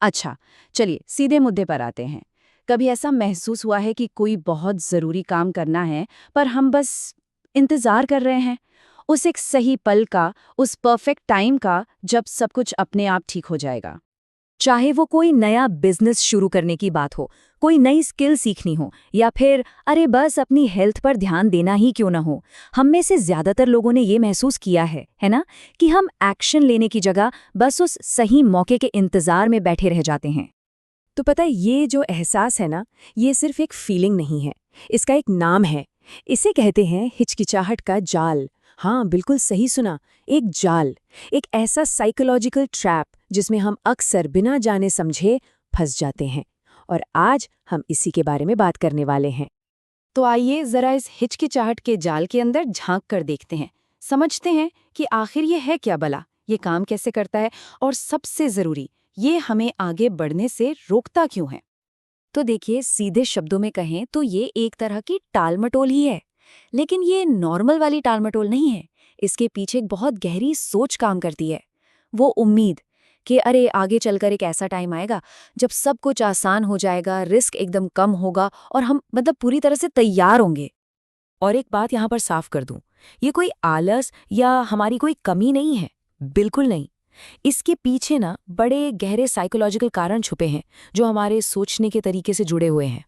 अच्छा, चलिए सीधे मुद्दे पर आते हैं। कभी ऐसा महसूस हुआ है कि कोई बहुत ज़रूरी काम करना है, पर हम बस इंतज़ार कर रहे हैं? उस एक सही पल का, उस परफेक्ट टाइम का, जब सब कुछ अपने आप ठीक हो जाएगा। चाहे वो कोई नया बिजनेस शुरू करने की बात हो, कोई नई स्किल सीखनी हो, या फिर अरे बस अपनी हेल्थ पर ध्यान देना ही क्यों ना हो, हम में से ज्यादातर लोगों ने ये महसूस किया है ना, कि हम एक्शन लेने की जगह बस उस सही मौके के इंतजार में बैठे रह जाते हैं। तो पता है ये जो एहसास है ना, ये सिर्फ एक फीलिंग नहीं है, इसका एक नाम है। इसे कहते हैं हिचकिचाहट का जाल। हाँ, बिल्कुल सही सुना, एक जाल। एक ऐसा साइकोलॉजिकल ट्रैप जिसमें हम अक्सर बिना जाने समझे फंस जाते हैं। और आज हम इसी के बारे में बात करने वाले हैं। तो आइए ज़रा इस हिचकिचाहट के जाल के अंदर झांक कर देखते हैं। समझते हैं कि आखिर ये है क्या भला, ये काम कैसे करता है, और सबसे ज़रूरी, ये हमें आगे बढ़ने से रोकता क्यों है। तो देखिए, सीधे शब्दों में कहें तो ये एक तरह की टालमटोल ही है। लेकिन ये नॉर्मल वाली टालमटोल नहीं है। इसके पीछे एक बहुत गहरी सोच काम करती है। वो उम्मीद कि अरे आगे चलकर एक ऐसा टाइम आएगा जब सब कुछ आसान हो जाएगा, रिस्क एकदम कम होगा और हम पूरी तरह से तैयार होंगे। और एक बात यहाँ पर साफ कर दूं, ये कोई आलस या हमारी कोई कमी नहीं है, बिल्कुल नहीं। इसके पीछे ना बड़े गहरे साइकोलॉजिकल कारण छुपे हैं जो हमारे सोचने के तरीके से जुड़े हुए हैं।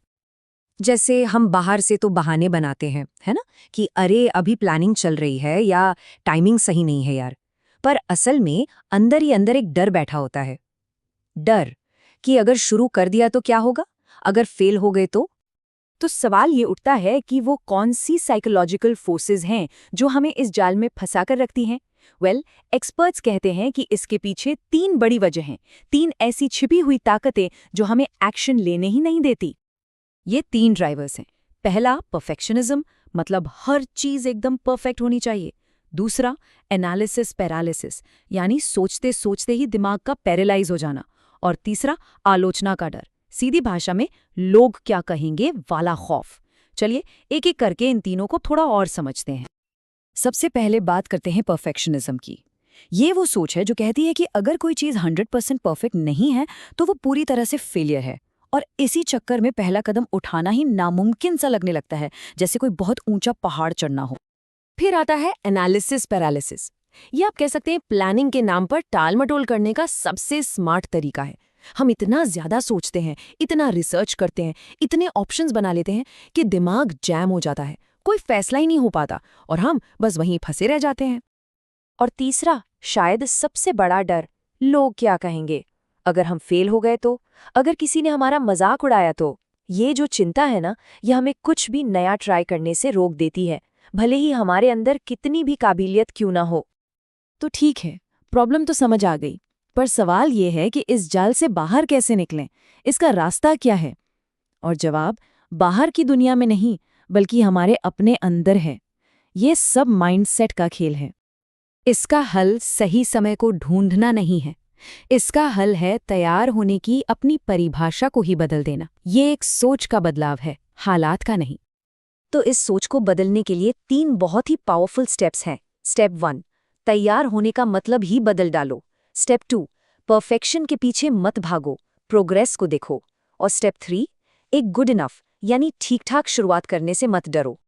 जैसे हम बाहर से तो बहाने बनाते हैं, है ना, कि अरे अभी प्लानिंग चल रही है या टाइमिंग सही नहीं है यार। पर असल में अंदर ही अंदर एक डर बैठा होता है। डर कि अगर शुरू कर दिया तो क्या होगा, अगर फेल हो गए तो सवाल ये उठता है कि वो कौन सी साइकोलॉजिकल फोर्सेस हैं जो हमें इस जाल में फंसा कर रखती हैं। एक्सपर्ट्स कहते हैं कि इसके पीछे 3 बड़ी वजह हैं, 3 ऐसी छिपी हुई ताकतें जो हमें एक्शन लेने ही नहीं देती। ये 3 ड्राइवर्स हैं। पहला, परफेक्शनिज्म, मतलब हर चीज एकदम परफेक्ट होनी चाहिए। दूसरा, एनालिसिस पैरालिसिस, यानी सोचते सोचते ही दिमाग का पैरालाइज हो जाना। और तीसरा, आलोचना का डर, सीधी भाषा में लोग क्या कहेंगे वाला खौफ। चलिए एक एक करके इन तीनों को थोड़ा और समझते हैं। सबसे पहले बात करते हैं परफेक्शनिज्म की। ये वो सोच है जो कहती है कि अगर कोई चीज 100% परफेक्ट नहीं है तो वो पूरी तरह से फेलियर है। और इसी चक्कर में पहला कदम उठाना ही नामुमकिन सा लगने लगता है, जैसे कोई बहुत ऊंचा पहाड़ चढ़ना हो। फिर आता है एनालिसिस पैरालिसिस। ये आप कह सकते हैं प्लानिंग के नाम पर टाल-मटोल करने का सबसे स्मार्ट तरीका है। हम इतना ज्यादा सोचते हैं, इतना रिसर्च करते हैं, इतने ऑप्शंस बना लेते हैं कि दिमाग जैम हो जाता है, कोई फैसला ही नहीं हो पाता और हम बस वहीं फंसे रह जाते हैं। और तीसरा, शायद सबसे बड़ा डर, लोग क्या कहेंगे अगर हम फेल हो गए तो, अगर किसी ने हमारा मजाक उड़ाया तो। ये जो चिंता है ना, ये हमें कुछ भी नया ट्राई करने से रोक देती है, भले ही हमारे अंदर कितनी भी काबिलियत क्यों ना हो। तो ठीक है, प्रॉब्लम तो समझ आ गई, पर सवाल ये है कि इस जाल से बाहर कैसे निकलें, इसका रास्ता क्या है? और जवाब बाहर की दुनिया में नहीं, बल्कि हमारे अपने अंदर है। ये सब माइंडसेट का खेल है। इसका हल सही समय को ढूंढना नहीं है, इसका हल है तैयार होने की अपनी परिभाषा को ही बदल देना। ये एक सोच का बदलाव है, हालात का नहीं। तो इस सोच को बदलने के लिए 3 बहुत ही पावरफुल स्टेप्स हैं। स्टेप 1, तैयार होने का मतलब ही बदल डालो। स्टेप 2, परफेक्शन के पीछे मत भागो, प्रोग्रेस को देखो। और स्टेप 3, एक गुड इनफ यानी ठीक-ठाक शुरुआत करने से मत डरो।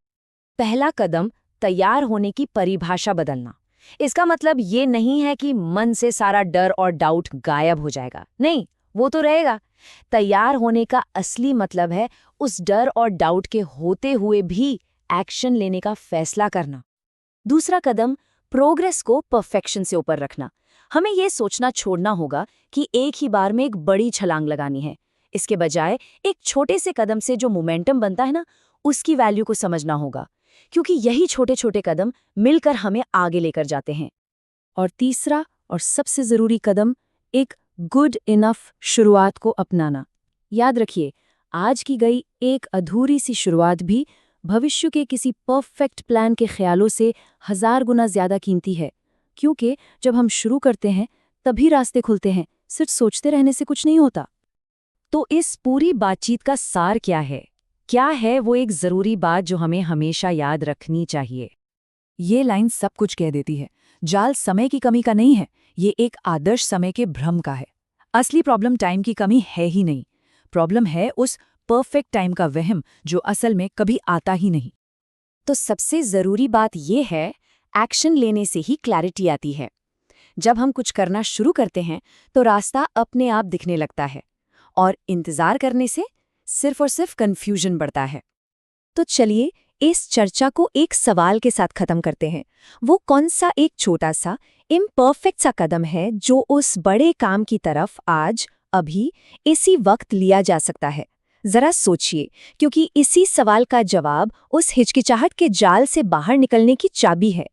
पहला कदम, तैयार होने की परिभाषा बदलना। इसका मतलब ये नहीं है कि मन से सारा डर और डाउट गायब हो जाएगा, नहीं, वो तो रहेगा। तैयार होने का असली मतलब है उस डर और डाउट के होते हुए भी एक्शन लेने का फैसला करना। दूसरा कदम, प्रोग्रेस को परफेक्शन से ऊपर रखना। हमें ये सोचना छोड़ना होगा कि एक ही बार में एक बड़ी छलांग लगानी है। इसके बजाय एक छोटे से कदम से जो मोमेंटम बनता है ना, उसकी वैल्यू को समझना होगा, क्योंकि यही छोटे छोटे कदम मिलकर हमें आगे लेकर जाते हैं। और तीसरा और सबसे ज़रूरी कदम, एक गुड इनफ शुरुआत को अपनाना। याद रखिए, आज की गई एक अधूरी सी शुरुआत भी भविष्य के किसी परफेक्ट प्लान के ख्यालों से 1000 गुना ज़्यादा कीमती है, क्योंकि जब हम शुरू करते हैं तभी रास्ते खुलते हैं, सिर्फ सोचते रहने से कुछ नहीं होता। तो इस पूरी बातचीत का सार क्या है? क्या है वो एक ज़रूरी बात जो हमें हमेशा याद रखनी चाहिए? ये लाइन सब कुछ कह देती है। जाल समय की कमी का नहीं है, ये एक आदर्श समय के भ्रम का है। असली प्रॉब्लम टाइम की कमी है ही नहीं, प्रॉब्लम है उस परफेक्ट टाइम का वहम जो असल में कभी आता ही नहीं। तो सबसे ज़रूरी बात यह है, एक्शन लेने से ही क्लैरिटी आती है। जब हम कुछ करना शुरू करते हैं तो रास्ता अपने आप दिखने लगता है, और इंतज़ार करने से सिर्फ और सिर्फ कन्फ्यूजन बढ़ता है। तो चलिए इस चर्चा को एक सवाल के साथ खत्म करते हैं। वो कौन सा एक छोटा सा इम्परफेक्ट सा कदम है जो उस बड़े काम की तरफ आज, अभी, इसी वक्त लिया जा सकता है? जरा सोचिए, क्योंकि इसी सवाल का जवाब उस हिचकिचाहट के जाल से बाहर निकलने की चाबी है।